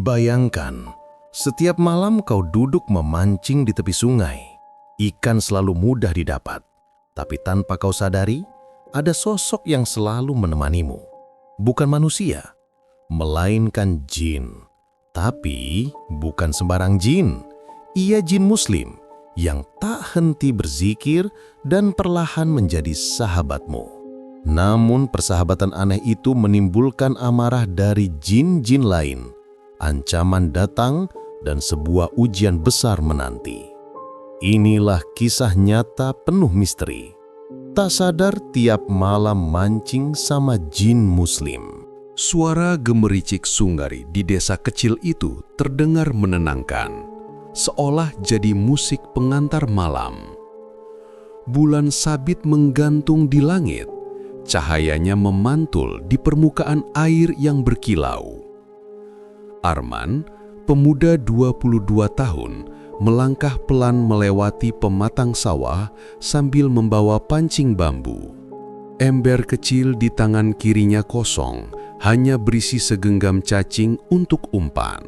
Bayangkan, setiap malam kau duduk memancing di tepi sungai. Ikan selalu mudah didapat, tapi tanpa kau sadari, ada sosok yang selalu menemanimu. Bukan manusia, melainkan jin. Tapi bukan sembarang jin. Ia jin muslim yang tak henti berzikir dan perlahan menjadi sahabatmu. Namun persahabatan aneh itu menimbulkan amarah dari jin-jin lain. Ancaman datang dan sebuah ujian besar menanti. Inilah kisah nyata penuh misteri. Tak sadar tiap malam mancing sama jin muslim. Suara gemericik Sungari di desa kecil itu terdengar menenangkan, seolah jadi musik pengantar malam. Bulan sabit menggantung di langit, cahayanya memantul di permukaan air yang berkilau. Arman, pemuda 22 tahun, melangkah pelan melewati pematang sawah sambil membawa pancing bambu. Ember kecil di tangan kirinya kosong, hanya berisi segenggam cacing untuk umpan.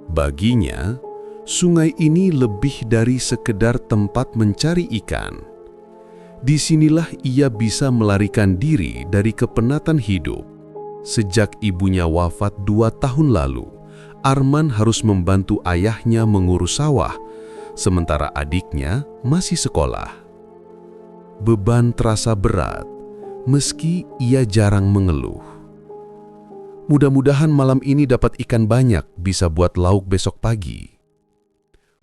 Baginya, sungai ini lebih dari sekedar tempat mencari ikan. Disinilah ia bisa melarikan diri dari kepenatan hidup. Sejak ibunya wafat 2 tahun lalu, Arman harus membantu ayahnya mengurus sawah, sementara adiknya masih sekolah. Beban terasa berat, meski ia jarang mengeluh. Mudah-mudahan malam ini dapat ikan banyak, bisa buat lauk besok pagi.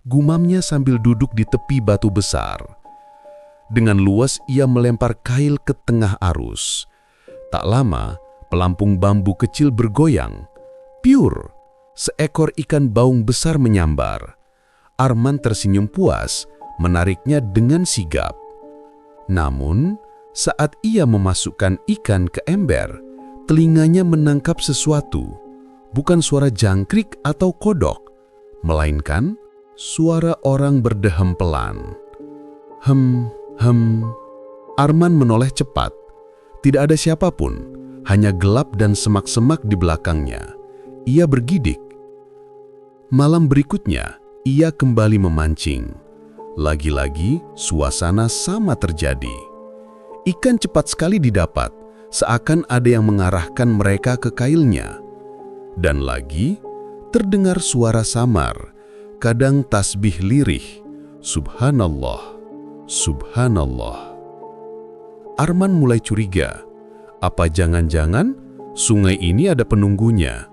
Gumamnya sambil duduk di tepi batu besar. Dengan luas ia melempar kail ke tengah arus. Tak lama, pelampung bambu kecil bergoyang. Piur, seekor ikan baung besar menyambar. Arman tersenyum puas, menariknya dengan sigap. Namun, saat ia memasukkan ikan ke ember, telinganya menangkap sesuatu. Bukan suara jangkrik atau kodok, melainkan suara orang berdehem pelan. Hem. Arman menoleh cepat. Tidak ada siapapun, hanya gelap dan semak-semak di belakangnya. Ia bergidik. Malam berikutnya, ia kembali memancing. Lagi-lagi, suasana sama terjadi. Ikan cepat sekali didapat, seakan ada yang mengarahkan mereka ke kailnya. Dan lagi, terdengar suara samar, kadang tasbih lirih. Subhanallah, Subhanallah. Arman mulai curiga. Apa jangan-jangan sungai ini ada penunggunya?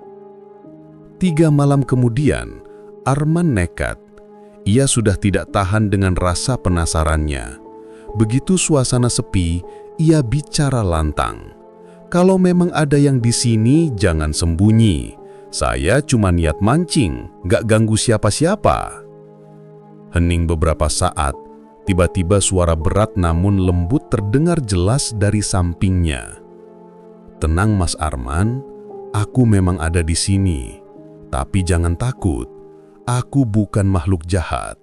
3 malam kemudian, Arman nekat. Ia sudah tidak tahan dengan rasa penasarannya. Begitu suasana sepi, ia bicara lantang. Kalau memang ada yang di sini, jangan sembunyi. Saya cuma niat mancing, gak ganggu siapa-siapa. Hening beberapa saat, tiba-tiba suara berat namun lembut terdengar jelas dari sampingnya. Tenang Mas Arman, aku memang ada di sini. Tapi jangan takut. Aku bukan makhluk jahat.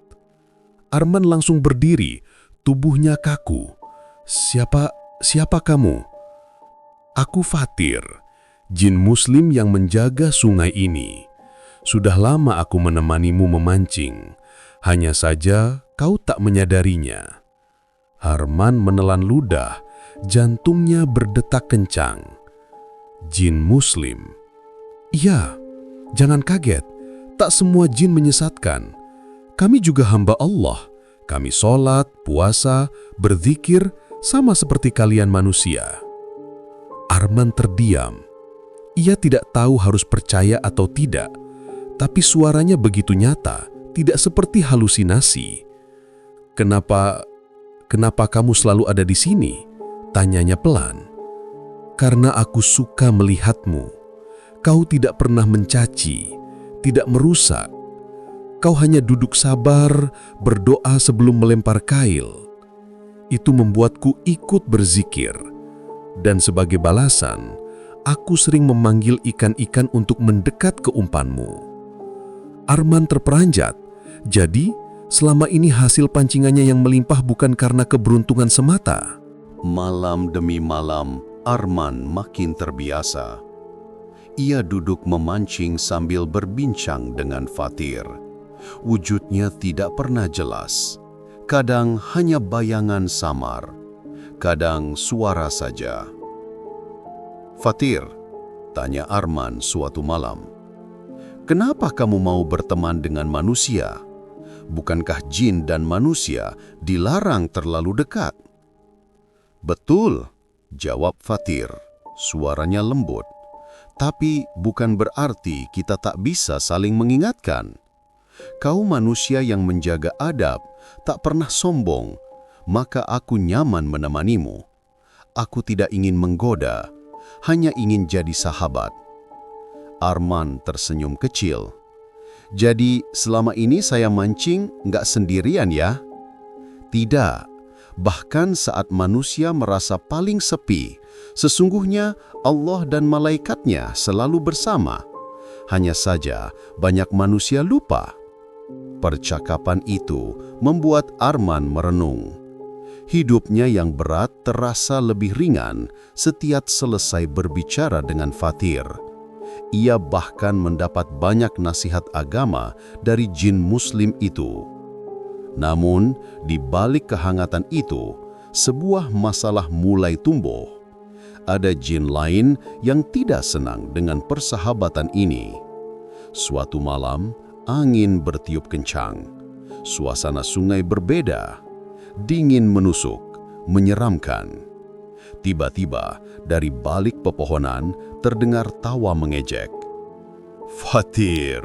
Arman langsung berdiri, tubuhnya kaku. Siapa kamu? Aku Fatir, jin muslim yang menjaga sungai ini. Sudah lama aku menemanimu memancing. Hanya saja kau tak menyadarinya. Arman menelan ludah, jantungnya berdetak kencang. Jin muslim. Iya, jangan kaget. Tak semua jin menyesatkan. Kami juga hamba Allah. Kami sholat, puasa, berzikir, sama seperti kalian manusia. Arman terdiam. Ia tidak tahu harus percaya atau tidak, tapi suaranya begitu nyata, tidak seperti halusinasi. Kenapa kamu selalu ada di sini? Tanyanya pelan. Karena aku suka melihatmu. Kau tidak pernah mencaci, tidak merusak. Kau hanya duduk sabar, berdoa sebelum melempar kail. Itu membuatku ikut berzikir. Dan sebagai balasan, aku sering memanggil ikan-ikan untuk mendekat ke umpanmu. Arman terperanjat. Jadi, selama ini hasil pancingannya yang melimpah bukan karena keberuntungan semata. Malam demi malam, Arman makin terbiasa. Ia duduk memancing sambil berbincang dengan Fatir. Wujudnya tidak pernah jelas. Kadang hanya bayangan samar, kadang suara saja. "Fatir," tanya Arman suatu malam, "kenapa kamu mau berteman dengan manusia? Bukankah jin dan manusia dilarang terlalu dekat?" "Betul," jawab Fatir, suaranya lembut. "Tapi bukan berarti kita tak bisa saling mengingatkan. Kau manusia yang menjaga adab, tak pernah sombong, maka aku nyaman menemanimu. Aku tidak ingin menggoda, hanya ingin jadi sahabat." Arman tersenyum kecil. "Jadi selama ini saya mancing nggak sendirian ya?" "Tidak. Bahkan saat manusia merasa paling sepi, sesungguhnya Allah dan malaikatnya selalu bersama. Hanya saja banyak manusia lupa." Percakapan itu membuat Arman merenung. Hidupnya yang berat terasa lebih ringan setiap selesai berbicara dengan Fatir. Ia bahkan mendapat banyak nasihat agama dari jin muslim itu. Namun, di balik kehangatan itu, sebuah masalah mulai tumbuh. Ada jin lain yang tidak senang dengan persahabatan ini. Suatu malam, angin bertiup kencang. Suasana sungai berbeda. Dingin menusuk, menyeramkan. Tiba-tiba, dari balik pepohonan, terdengar tawa mengejek. "Fatir,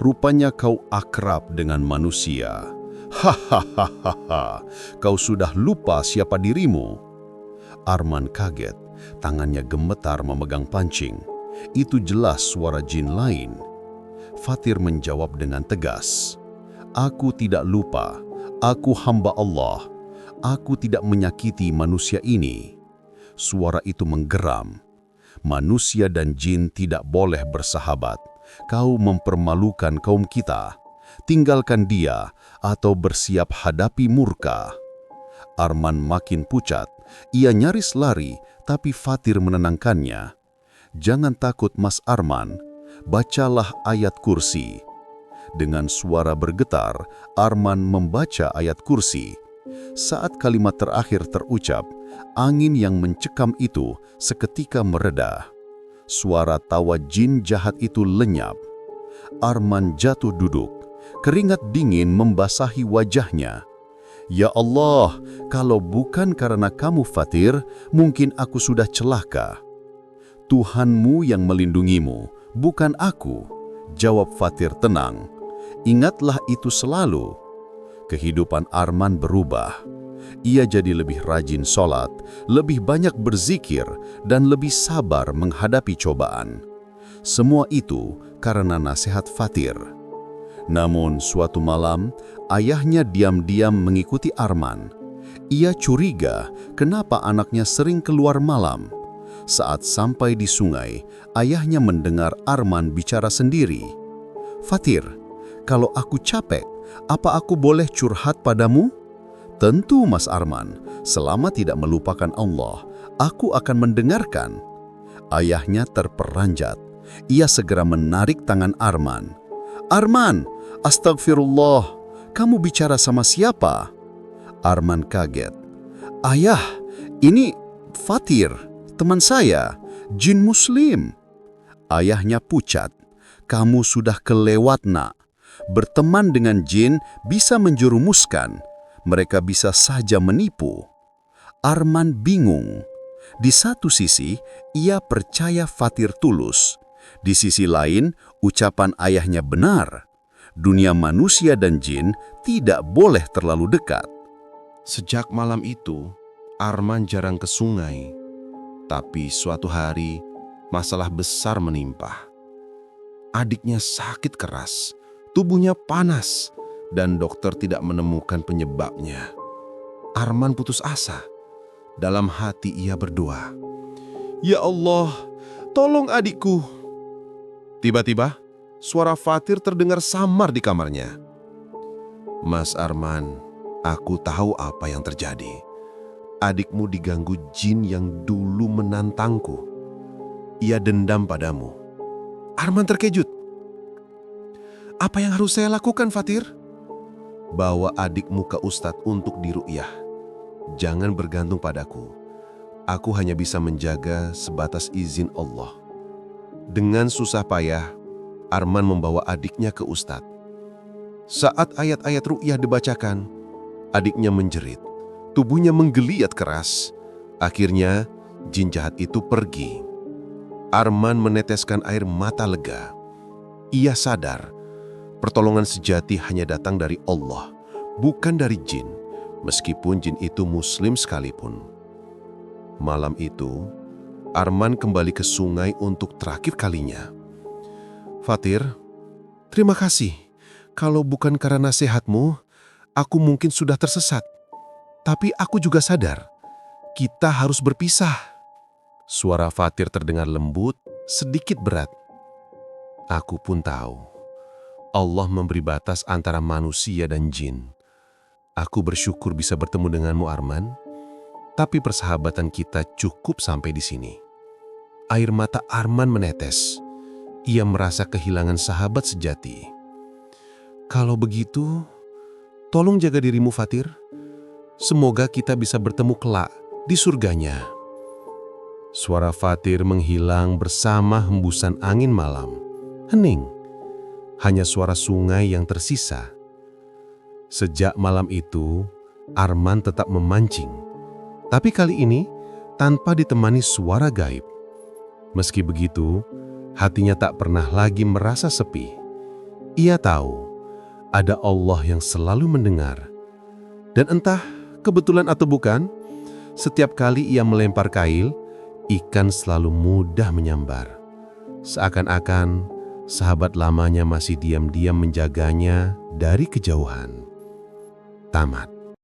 rupanya kau akrab dengan manusia. Hahaha, kau sudah lupa siapa dirimu." Arman kaget, tangannya gemetar memegang pancing. Itu jelas suara jin lain. Fatir menjawab dengan tegas, "Aku tidak lupa, aku hamba Allah. Aku tidak menyakiti manusia ini." Suara itu menggeram. "Manusia dan jin tidak boleh bersahabat. Kau mempermalukan kaum kita. Tinggalkan dia atau bersiap hadapi murka." Arman makin pucat. Ia nyaris lari, tapi Fatir menenangkannya. "Jangan takut Mas Arman, bacalah ayat kursi." Dengan suara bergetar, Arman membaca ayat kursi. Saat kalimat terakhir terucap, angin yang mencekam itu seketika mereda. Suara tawa jin jahat itu lenyap. Arman jatuh duduk. Keringat dingin membasahi wajahnya. "Ya Allah, kalau bukan karena kamu Fatir, mungkin aku sudah celaka." "Tuhanmu yang melindungimu, bukan aku," jawab Fatir tenang. "Ingatlah itu selalu." Kehidupan Arman berubah. Ia jadi lebih rajin sholat, lebih banyak berzikir, dan lebih sabar menghadapi cobaan. Semua itu karena nasihat Fatir. Namun suatu malam, ayahnya diam-diam mengikuti Arman. Ia curiga kenapa anaknya sering keluar malam. Saat sampai di sungai, ayahnya mendengar Arman bicara sendiri. "Fatir, kalau aku capek, apa aku boleh curhat padamu?" "Tentu Mas Arman, selama tidak melupakan Allah, aku akan mendengarkan." Ayahnya terperanjat. Ia segera menarik tangan Arman. "Arman, astagfirullah, kamu bicara sama siapa?" Arman kaget. "Ayah, ini Fatir, teman saya, jin muslim." Ayahnya pucat. "Kamu sudah kelewat nak. Berteman dengan jin bisa menjerumuskan. Mereka bisa saja menipu." Arman bingung. Di satu sisi, ia percaya Fatir tulus. Di sisi lain, ucapan ayahnya benar. Dunia manusia dan jin tidak boleh terlalu dekat. Sejak malam itu, Arman jarang ke sungai. Tapi suatu hari, masalah besar menimpa. Adiknya sakit keras, tubuhnya panas, dan dokter tidak menemukan penyebabnya. Arman putus asa. Dalam hati ia berdoa, "Ya Allah, tolong adikku." Tiba-tiba, suara Fatir terdengar samar di kamarnya. "Mas Arman, aku tahu apa yang terjadi. Adikmu diganggu jin yang dulu menantangku. Ia dendam padamu. Arman terkejut. Apa yang harus saya lakukan, Fatir? Bawa adikmu ke Ustadz untuk diru'yah. Jangan bergantung padaku. Aku hanya bisa menjaga sebatas izin Allah. Dengan susah payah, Arman membawa adiknya ke Ustadz. Saat ayat-ayat ru'yah dibacakan, adiknya menjerit. Tubuhnya menggeliat keras. Akhirnya, jin jahat itu pergi. Arman meneteskan air mata lega. Ia sadar, pertolongan sejati hanya datang dari Allah, bukan dari jin, meskipun jin itu muslim sekalipun. Malam itu, Arman kembali ke sungai untuk terakhir kalinya. Fatir, terima kasih. Kalau bukan karena nasihatmu, aku mungkin sudah tersesat. Tapi aku juga sadar, kita harus berpisah. Suara Fatir terdengar lembut, sedikit berat. Aku pun tahu, Allah memberi batas antara manusia dan jin. Aku bersyukur bisa bertemu denganmu, Arman. Tapi persahabatan kita cukup sampai di sini. Air mata Arman menetes. Ia merasa kehilangan sahabat sejati. Kalau begitu, tolong jaga dirimu, Fatir. Semoga kita bisa bertemu kelak di surganya. Suara Fatir menghilang bersama hembusan angin malam. Hening. Hanya suara sungai yang tersisa. Sejak malam itu, Arman tetap memancing. Tapi kali ini, tanpa ditemani suara gaib. Meski begitu, hatinya tak pernah lagi merasa sepi. Ia tahu, ada Allah yang selalu mendengar. Dan entah kebetulan atau bukan, setiap kali ia melempar kail, ikan selalu mudah menyambar. Seakan-akan sahabat lamanya masih diam-diam menjaganya dari kejauhan. Tamat.